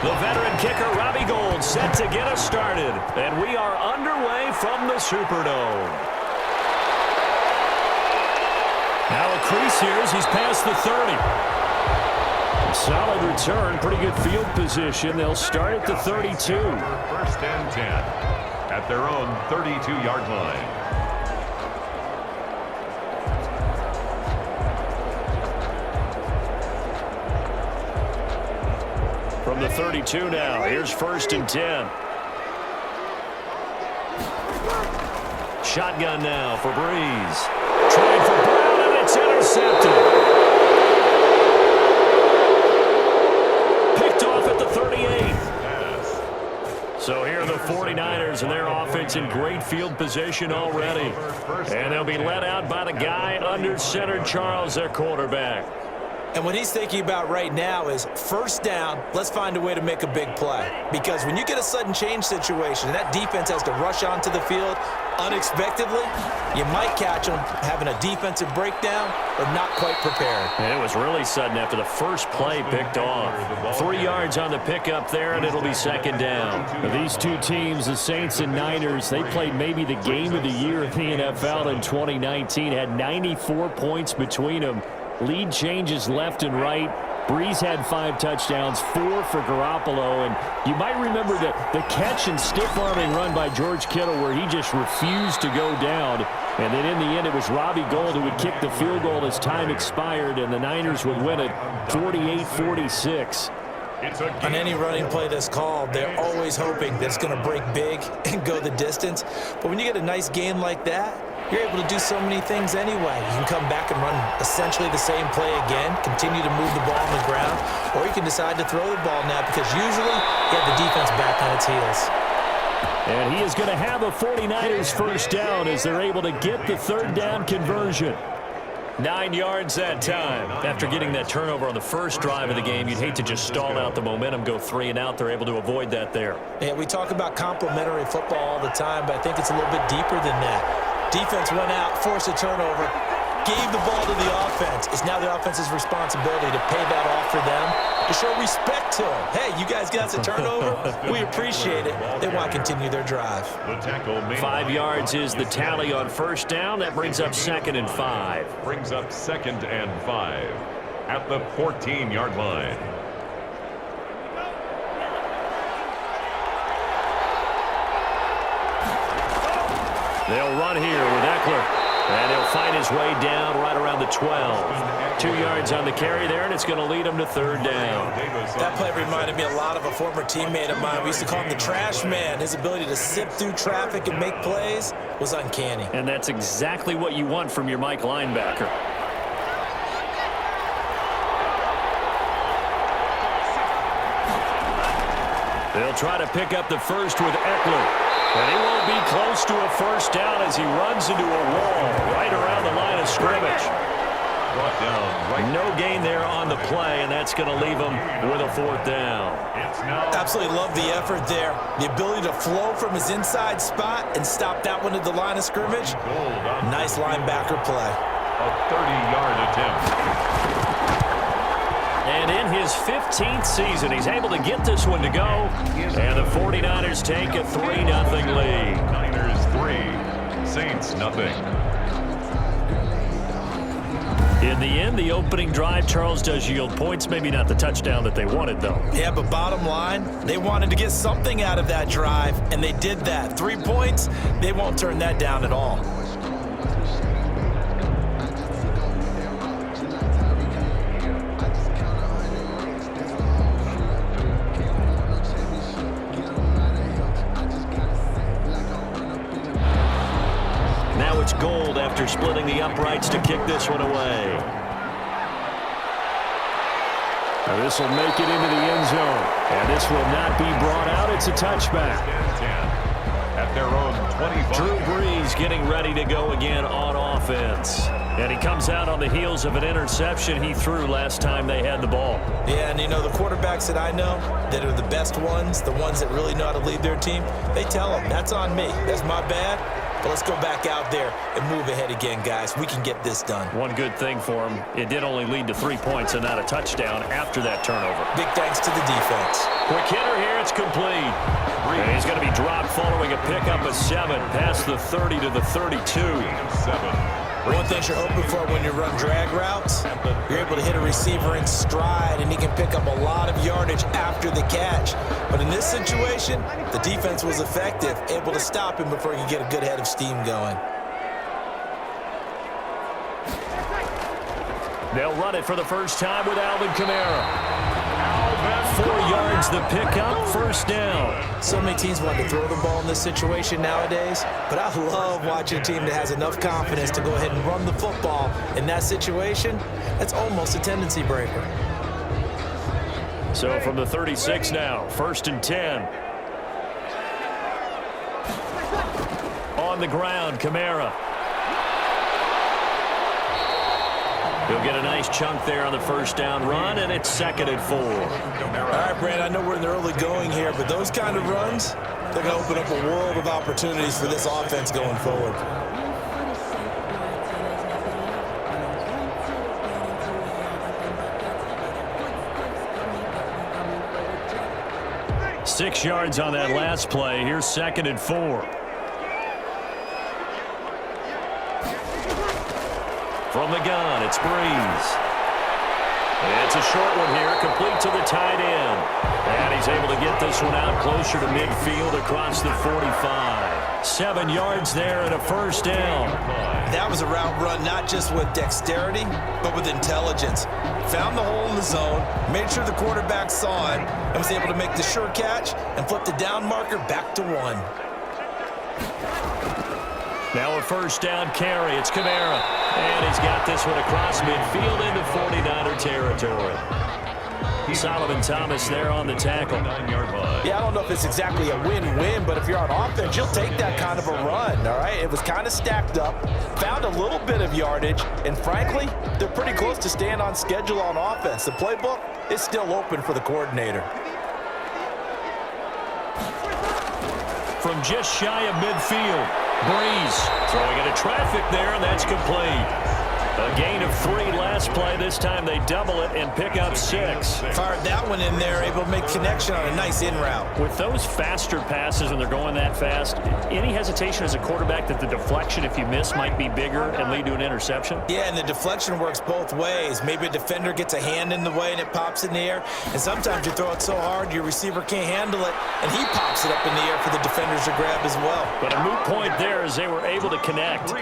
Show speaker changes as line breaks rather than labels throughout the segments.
The veteran kicker, Robbie Gould, set to get us started. And we are underway from the Superdome. Now a crease here as he's past the 30. Solid return, pretty good field position. They'll start at the 32.
First and 10 at their own 32-yard line.
From the 32 now, here's first and 10. Shotgun now for Breeze. Trying for Brown, and it's intercepted. Picked off at the 38. So here are the 49ers and their offense in great field position already. And they'll be led out by the guy under center, Charles, their quarterback.
And what he's thinking about right now is first down, let's find a way to make a big play. Because when you get a sudden change situation and that defense has to rush onto the field unexpectedly, you might catch them having a defensive breakdown or not quite prepared.
And it was really sudden after the first play picked off. 3 yards on the pickup there, and it'll be second down.
These two teams, the Saints and Niners, they played maybe the game of the year in the NFL in 2019. Had 94 points between them. Lead changes left and right. Breeze had 5 touchdowns, 4 for Garoppolo. And you might remember the catch and stiff-arming run by George Kittle where he just refused to go down. And then in the end, it was Robbie Gould who would kick the field goal as time expired, and the Niners would win it 48-46.
On any running play that's called, they're always hoping that it's going to break big and go the distance. But when you get a nice game like that, you're able to do so many things anyway. You can come back and run essentially the same play again, continue to move the ball on the ground, or you can decide to throw the ball now because usually you have the defense back on its heels.
And he is going to have a 49ers first down as they're able to get the third down conversion.
9 yards that time. After getting that turnover on the first drive of the game, you'd hate to just stall out the momentum, go 3 and out. They're able to avoid that there.
Yeah, we talk about complementary football all the time, but I think it's a little bit deeper than that. Defense went out, forced a turnover, gave the ball to the offense. It's now the offense's responsibility to pay that off for them, to show respect to them. Hey, you guys got us a turnover? We appreciate it. They want to continue their drive.
5 yards is the tally on first down. That brings up second and 5.
Brings up second and 5 at the 14-yard line.
They'll run here with Eckler. And he'll find his way down right around the 12. 2 yards on the carry there, and it's going to lead him to third down.
That play reminded me a lot of a former teammate of mine. We used to call him the trash man. His ability to sift through traffic and make plays was uncanny.
And that's exactly what you want from your Mike linebacker. They'll try to pick up the first with Eckler. And he won't be close to a first down as he runs into a wall right around the line of scrimmage.
Brought down right.
No gain there on the play, and that's going to leave him with a fourth down.
Absolutely love the effort there. The ability to flow from his inside spot and stop that one at the line of scrimmage. Nice linebacker play.
A 30-yard attempt.
And in his 15th season, he's able to get this one to go. And the 49ers take a 3-0 lead.
Niners 3, Saints nothing.
In the end, the opening drive, Charles, does yield points. Maybe not the touchdown that they wanted, though.
Yeah, but bottom line, they wanted to get something out of that drive, and they did that. 3 points, they won't turn that down at all.
Now it's Gould after splitting the uprights to kick this one away.
Now this will make it into the end zone. And this will not be brought out. It's a touchback.
At their own 25.
Drew Brees getting ready to go again on offense. And he comes out on the heels of an interception he threw last time they had the ball.
Yeah, and you know, the quarterbacks that I know that are the best ones, the ones that really know how to lead their team, they tell them, that's on me. That's my bad. But let's go back out there and move ahead again, guys. We can get this done.
One good thing for him, it did only lead to 3 points and not a touchdown after that turnover.
Big thanks to the defense.
Quick hitter here, it's complete. And he's going to be dropped following a pickup of 7 past the 30 to the 32.
7.
One thing you're hoping for when you run drag routes, you're able to hit a receiver in stride, and he can pick up a lot of yardage after the catch. But in this situation, the defense was effective, able to stop him before he could get a good head of steam going.
They'll run it for the first time with Alvin Kamara. 4 yards the pickup, first down.
So many teams want to throw the ball in this situation nowadays, but I love watching a team that has enough confidence to go ahead and run the football. In that situation, that's almost a tendency breaker.
So from the 36 now, 1st and 10. On the ground, Kamara. He'll get a nice chunk there on the first down run, and it's 2nd and 4.
All right, Brand, I know we're in the early going here, but those kind of runs, they're going to open up a world of opportunities for this offense going forward.
Six yards on that last play. Here's 2nd and 4. From the gun, it's Breeze. It's a short one here, complete to the tight end. And he's able to get this one out closer to midfield across the 45. 7 yards there and a first down.
That was a route run not just with dexterity, but with intelligence. Found the hole in the zone, made sure the quarterback saw it, and was able to make the sure catch and flip the down marker back to 1.
Now a first down carry. It's Kamara. And he's got this one across midfield into 49er territory. Solomon Thomas there on the tackle.
9-yard line.
Yeah, I don't know if it's exactly a win-win, but if you're on offense, you'll take that kind of a run, all right? It was kind of stacked up, found a little bit of yardage, and frankly, they're pretty close to staying on schedule on offense. The playbook is still open for the coordinator.
From just shy of midfield, Breeze throwing into traffic there, and that's complete. A gain of 3 last play. This time they double it and pick up 6.
Fired that one in there, able to make connection on a nice in route.
With those faster passes and they're going that fast, any hesitation as a quarterback that the deflection, if you miss, might be bigger and lead to an interception?
Yeah, and the deflection works both ways. Maybe a defender gets a hand in the way and it pops in the air, and sometimes you throw it so hard your receiver can't handle it, and he pops it up in the air for the defenders to grab as well.
But a moot point there as they were able to connect.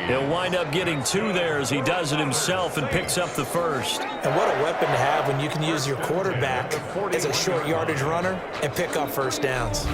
He'll wind up getting 2 there as he does it himself and picks up the first.
And what a weapon to have when you can use your quarterback as a short yardage runner and pick up first downs.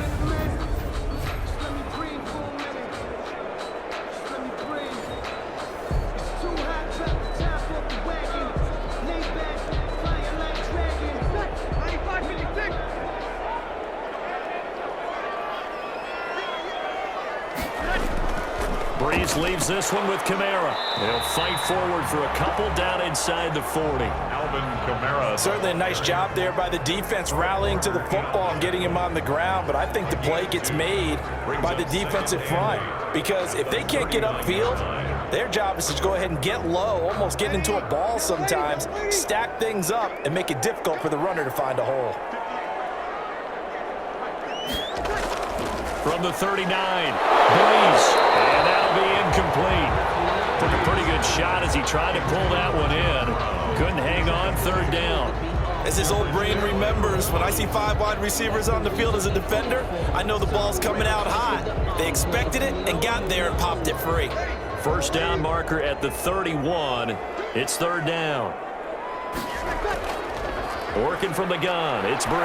Breeze leaves this one with Kamara. They'll fight forward for a couple down inside the 40.
Alvin Kamara.
Certainly a nice job there by the defense rallying to the football and getting him on the ground, but I think the play gets made by the defensive front, because if they can't get upfield, their job is to go ahead and get low, almost get into a ball sometimes, stack things up, and make it difficult for the runner to find a hole.
From the 39, Breeze, and that'll be incomplete. Took a pretty good shot as he tried to pull that one in. Couldn't hang on, 3rd down.
As his old brain remembers, when I see 5 wide receivers on the field as a defender, I know the ball's coming out hot. They expected it and got there and popped it free.
First down marker at the 31. It's 3rd down. Working from the gun, it's Breeze.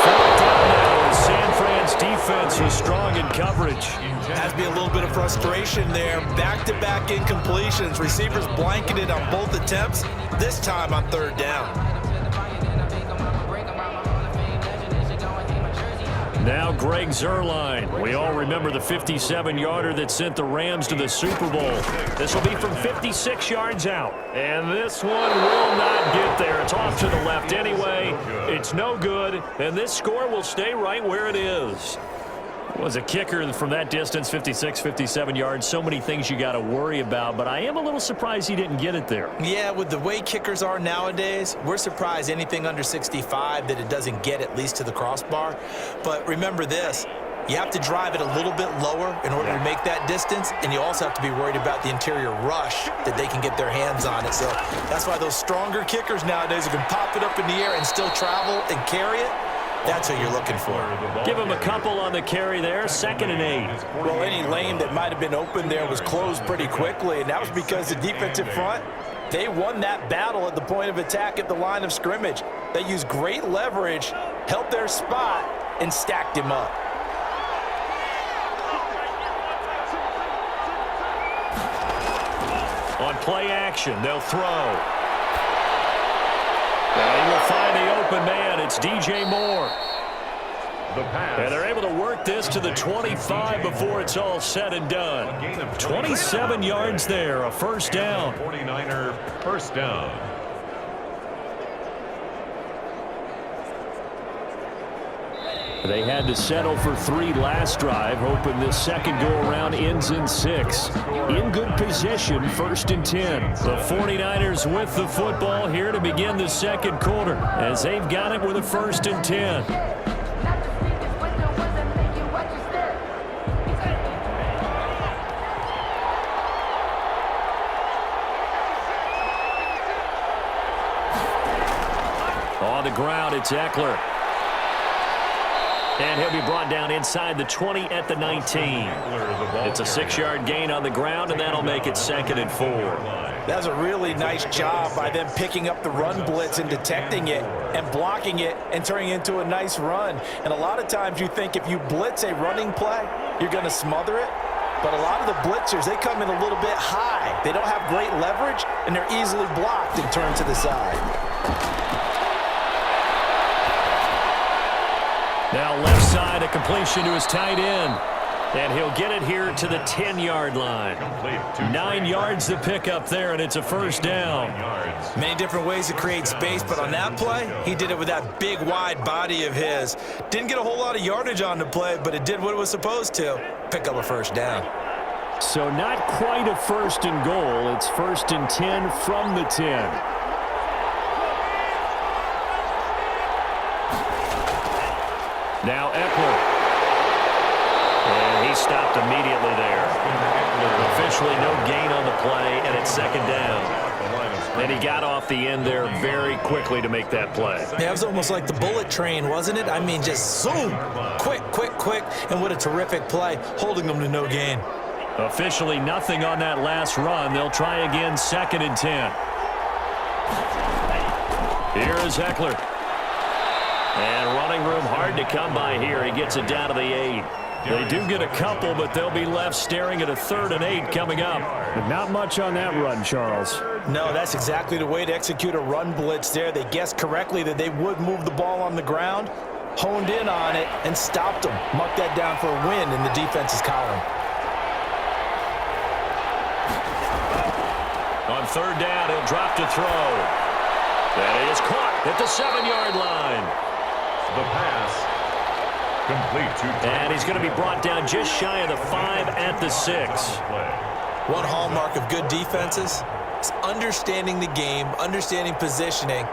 4th down now. San Fran's defense is strong in coverage.
Has to be a little bit of frustration there. Back-to-back incompletions. Receivers blanketed on both attempts, this time on 3rd down.
Now Greg Zuerlein. We all remember the 57-yarder that sent the Rams to the Super Bowl. This will be from 56 yards out. And this one will not get there. It's off to the left anyway. It's no good. And this score will stay right where it is. Was a kicker from that distance, 56, 57 yards. So many things you got to worry about, but I am a little surprised he didn't get it there.
Yeah, with the way kickers are nowadays, we're surprised anything under 65 that it doesn't get at least to the crossbar. But remember this, you have to drive it a little bit lower in order to make that distance, and you also have to be worried about the interior rush that they can get their hands on it. So that's why those stronger kickers nowadays who can pop it up in the air and still travel and carry it, that's what you're looking for.
Give him a couple on the carry there, 2nd and 8.
Well, any lane that might have been open there was closed pretty quickly, and that was because the defensive front, they won that battle at the point of attack at the line of scrimmage. They used great leverage, held their spot, and stacked him up.
On play action, they'll throw. And he will find the open man. It's DJ Moore.
The pass.
And they're able to work this to the 25 before it's all said and done. 27 yards there, a first down.
49er first down.
They had to settle for 3 last drive, hoping this second go-around ends in 6. In good position, 1st and 10. The 49ers with the football here to begin the second quarter, as they've got it with a 1st and 10. On the ground, it's Eckler. And he'll be brought down inside the 20 at the 19. It's a 6-yard gain on the ground, and that'll make it 2nd and 4.
That's a really nice job by them picking up the run blitz and detecting it and blocking it and turning it into a nice run. And a lot of times you think if you blitz a running play, you're going to smother it. But a lot of the blitzers, they come in a little bit high. They don't have great leverage, and they're easily blocked and turned to the side.
Now left side, a completion to his tight end. And he'll get it here to the 10-yard line. 9 yards to pick up there, and it's a first down.
Many different ways to create space, but on that play, he did it with that big, wide body of his. Didn't get a whole lot of yardage on the play, but it did what it was supposed to, pick up a first down.
So not quite a 1st and goal. It's 1st and 10 from the 10. Now Eckler. And he stopped immediately there. Officially no gain on the play, and it's 2nd down. And he got off the end there very quickly to make that play.
Yeah, it was almost like the bullet train, wasn't it? I mean, just zoom, quick, quick, quick, and what a terrific play, holding them to no gain.
Officially nothing on that last run. They'll try again, 2nd and 10. Here is Eckler. And running room hard to come by here. He gets it down to the 8. They do get a couple, but they'll be left staring at a 3rd and 8 coming up.
But not much on that run, Charles.
No, that's exactly the way to execute a run blitz there. They guessed correctly that they would move the ball on the ground, honed in on it, and stopped them. Marked that down for a win in the defense's column.
On 3rd down, he'll drop to throw. That is caught at the 7-yard line.
The pass complete to
and he's going to be brought down just shy of the 5 at the 6.
One hallmark of good defenses is understanding the game, understanding positioning,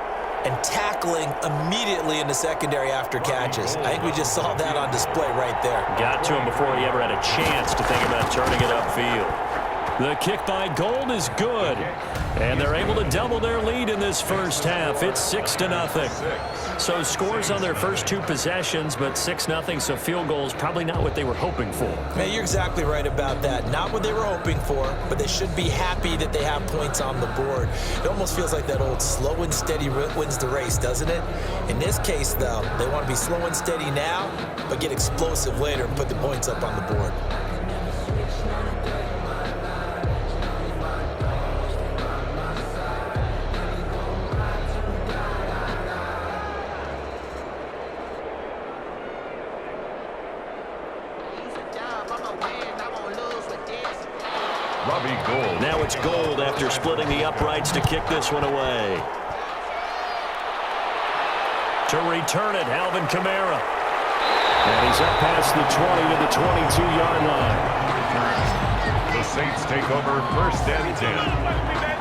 and tackling immediately in the secondary after catches. I think we just saw that on display right there.
Got to him before he ever had a chance to think about turning it upfield. The kick by Gold is good, and they're able to double their lead in this first half. It's 6-0. So scores on their first 2 possessions, but 6-0, so field goal is probably not what they were hoping for.
Man, you're exactly right about that. Not what they were hoping for, but they should be happy that they have points on the board. It almost feels like that old slow and steady wins the race, doesn't it? In this case, though, they want to be slow and steady now, but get explosive later and put the points up on the board.
Now it's Gold after splitting the uprights to kick this one away. To return it, Alvin Kamara. And he's up past the 20 to the 22-yard line.
The Saints take over 1st and 10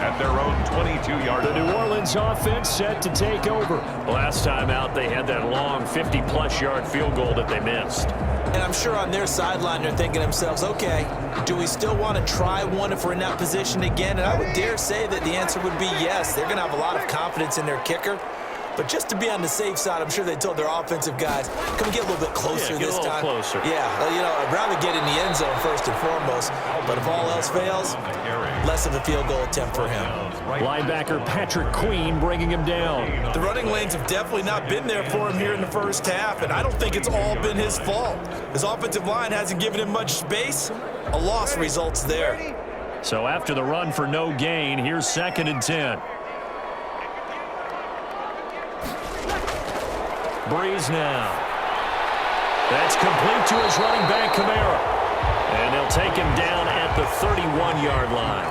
at their own 22-yard line.
The New Orleans offense set to take over. Last time out, they had that long 50-plus yard field goal that they missed.
And I'm sure on their sideline they're thinking to themselves, okay, do we still want to try one if we're in that position again? And I would dare say that the answer would be yes. They're going to have a lot of confidence in their kicker. But just to be on the safe side, I'm sure they told their offensive guys, come get a little bit closer this time.
Closer.
Yeah, you know, I'd rather get in the end zone first and foremost. But if all else fails, less of a field goal attempt for him.
Linebacker Patrick Queen bringing him down.
The running lanes have definitely not been there for him here in the first half, and I don't think it's all been his fault. His offensive line hasn't given him much space. A loss results there.
So after the run for no gain, here's 2nd and 10. Breeze now. That's complete to his running back, Kamara. And they'll take him down at the 31-yard line.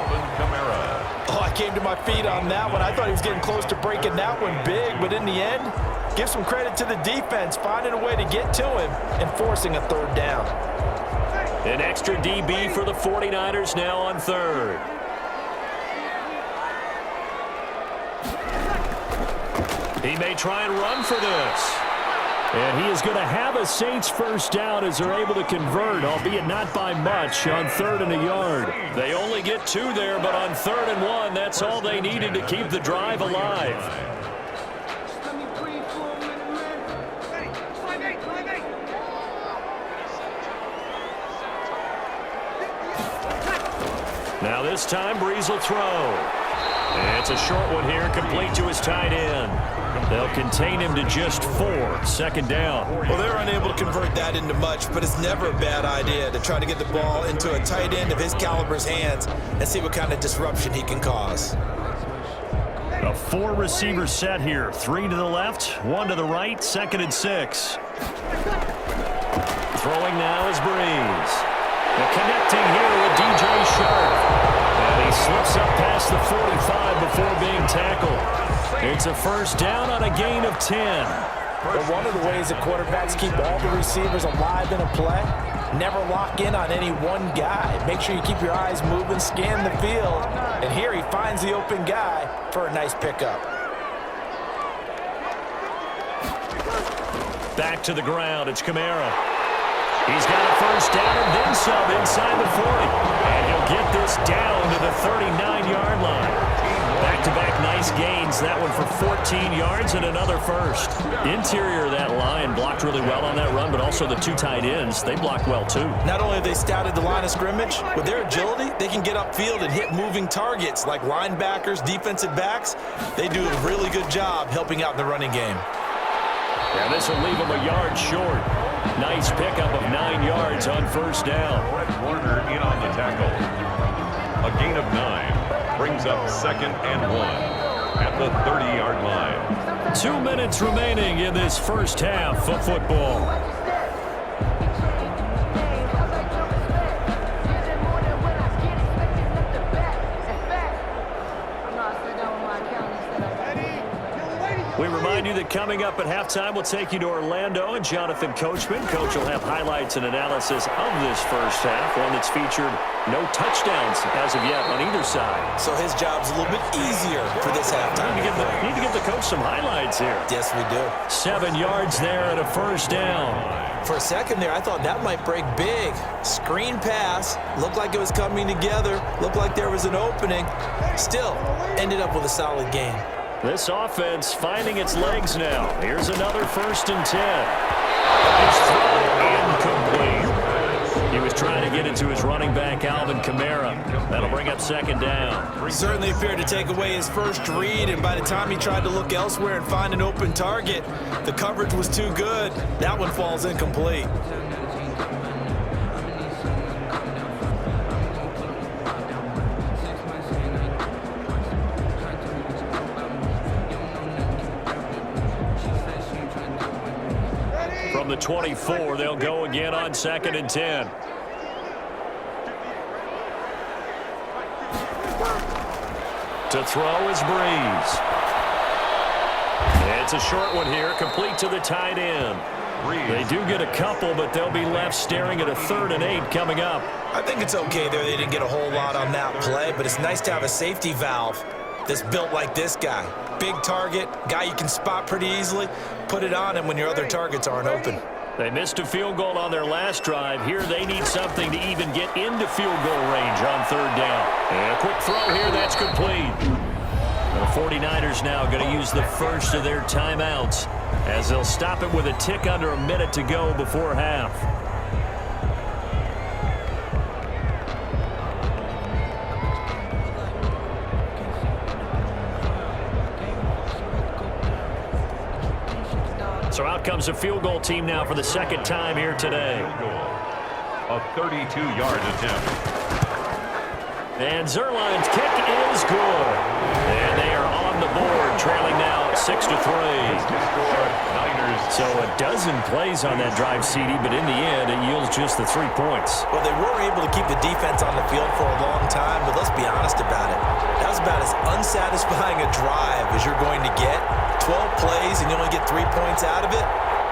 Oh, I came to my feet on that one. I thought he was getting close to breaking that one big, but in the end, give some credit to the defense, finding a way to get to him and forcing a 3rd down.
An extra DB for the 49ers now on 3rd. He may try and run for this. And he is going to have a Saints 1st down as they're able to convert, albeit not by much, on 3rd and a yard. They only get 2 there, but on 3rd and 1, that's all they needed to keep the drive alive. Now this time, Breeze will throw. And it's a short one here, complete to his tight end. They'll contain him to just 4, 2nd down.
Well, they're unable to convert that into much, but it's never a bad idea to try to get the ball into a tight end of his caliber's hands and see what kind of disruption he can cause.
A 4-receiver set here. 3 to the left, 1 to the right, 2nd and 6. Throwing now is Breeze. And connecting here with DJ Sharp. And he slips up past the 45 before being tackled. It's a 1st down on a gain of 10.
But one of the ways that quarterbacks keep all the receivers alive in a play, never lock in on any one guy. Make sure you keep your eyes moving, scan the field, and here he finds the open guy for a nice pickup.
Back to the ground, it's Kamara. He's got a 1st down and then some inside the 40. And he'll get this down to the 39-yard line. Back-to-back nice gains. That one for 14 yards and another 1st. Interior of that line blocked really well on that run, but also the 2 tight ends, they blocked well too.
Not only have they scouted the line of scrimmage, with their agility, they can get upfield and hit moving targets like linebackers, defensive backs. They do a really good job helping out in the running game.
Yeah, this will leave them a yard short. Nice pickup of 9 yards on 1st down.
Brett Warner in on the tackle. A gain of 9 brings up 2nd and 1 at the 30-yard line.
2 minutes remaining in this 1st half of football. We remind you that coming up at halftime, we'll take you to Orlando and Jonathan Coachman. Coach will have highlights and analysis of this 1st half, one that's featured no touchdowns as of yet on either side.
So his job's a little bit easier for this halftime.
Need to give the coach some highlights here.
Yes, we do.
7 yards there and a 1st down.
For a second there, I thought that might break big. Screen pass. Looked like it was coming together. Looked like there was an opening. Still, ended up with a solid game.
This offense finding its legs now. Here's another 1st and 10. His throw incomplete. He was trying to get it to his running back, Alvin Kamara. That'll bring up 2nd down.
Certainly appeared to take away his first read, and by the time he tried to look elsewhere and find an open target, the coverage was too good. That one falls incomplete.
From the 24, they'll go again on 2nd and 10. To throw is Breeze. It's a short one here, complete to the tight end. They do get a couple, but they'll be left staring at a 3rd and 8 coming up.
I think it's okay there. They didn't get a whole lot on that play, but it's nice to have a safety valve that's built like this guy. Big target, guy you can spot pretty easily. Put it on him when your other targets aren't open.
They missed a field goal on their last drive. Here they need something to even get into field goal range on 3rd down. And a quick throw here, that's complete. The 49ers now going to use the first of their timeouts as they'll stop it with a tick under a minute to go before half. So out comes a field goal team now for the 2nd time here today.
A 32-yard attempt.
And Zerline's kick is good. And they are on the board, trailing now 6-3. So a dozen plays on that drive, CD, but in the end, it yields just the 3 points.
Well, they were able to keep the defense on the field for a long time, but let's be honest about it. That was about as unsatisfying a drive as you're going to get. 12 plays and you only get 3 points out of it.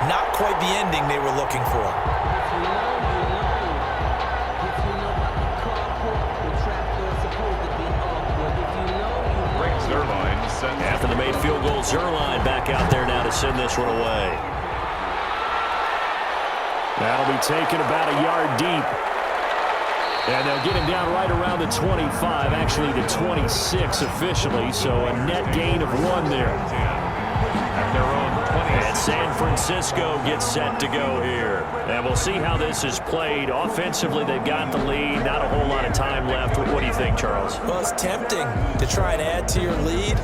Not quite the ending they were looking for.
After the made field goal, Zerline back out there now to send this one away. That'll be taken about a yard deep. And they'll get him down right around the 25, actually the 26 officially, so a net gain of 1 there.
At their own 20.
And San Francisco gets set to go here. And we'll see how this is played. Offensively, they've got the lead. Not a whole lot of time left. What do you think, Charles?
Well, it's tempting to try and add to your lead,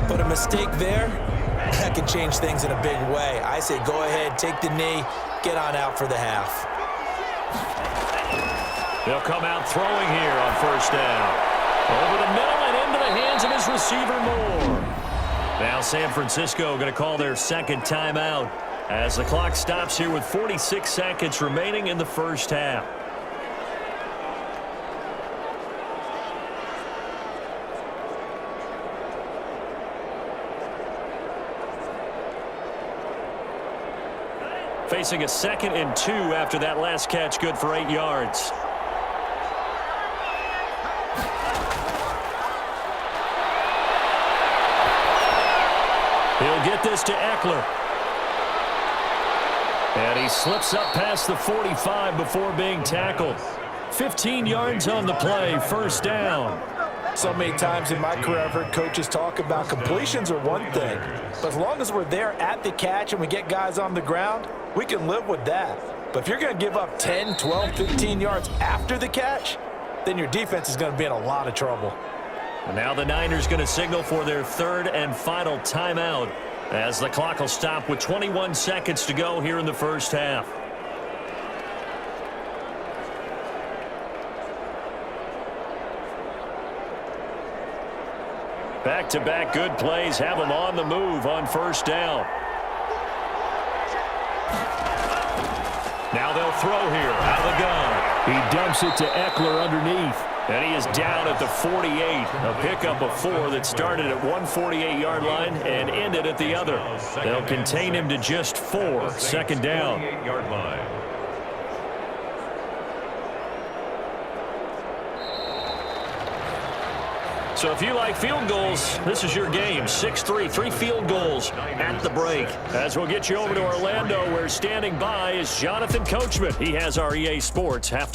but a mistake there, that could change things in a big way. I say go ahead, take the knee, get on out for the half.
They'll come out throwing here on 1st down. Over the middle and into the hands of his receiver, Moore. Now San Francisco going to call their 2nd timeout as the clock stops here with 46 seconds remaining in the 1st half. Facing a 2nd and 2 after that last catch, good for 8 yards. He'll get this to Eckler. And he slips up past the 45 before being tackled. 15 yards on the play, 1st down.
So many times in my career, I've heard coaches talk about completions are one thing, but as long as we're there at the catch and we get guys on the ground, we can live with that. But if you're going to give up 10, 12, 15 yards after the catch, then your defense is going to be in a lot of trouble.
And now the Niners going to signal for their 3rd and final timeout as the clock will stop with 21 seconds to go here in the 1st half. Back-to-back good plays have them on the move on 1st down. Now they'll throw here out of the gun.
He dumps it to Eckler underneath.
And he is down at the 48. A pickup of 4 that started at 148-yard line and ended at the other. They'll contain him to just 4. 2nd down.
48-yard line.
So if you like field goals, this is your game. 6-3, 3 field goals at the break. As we'll get you over to Orlando, where standing by is Jonathan Coachman. He has our EA Sports halftime.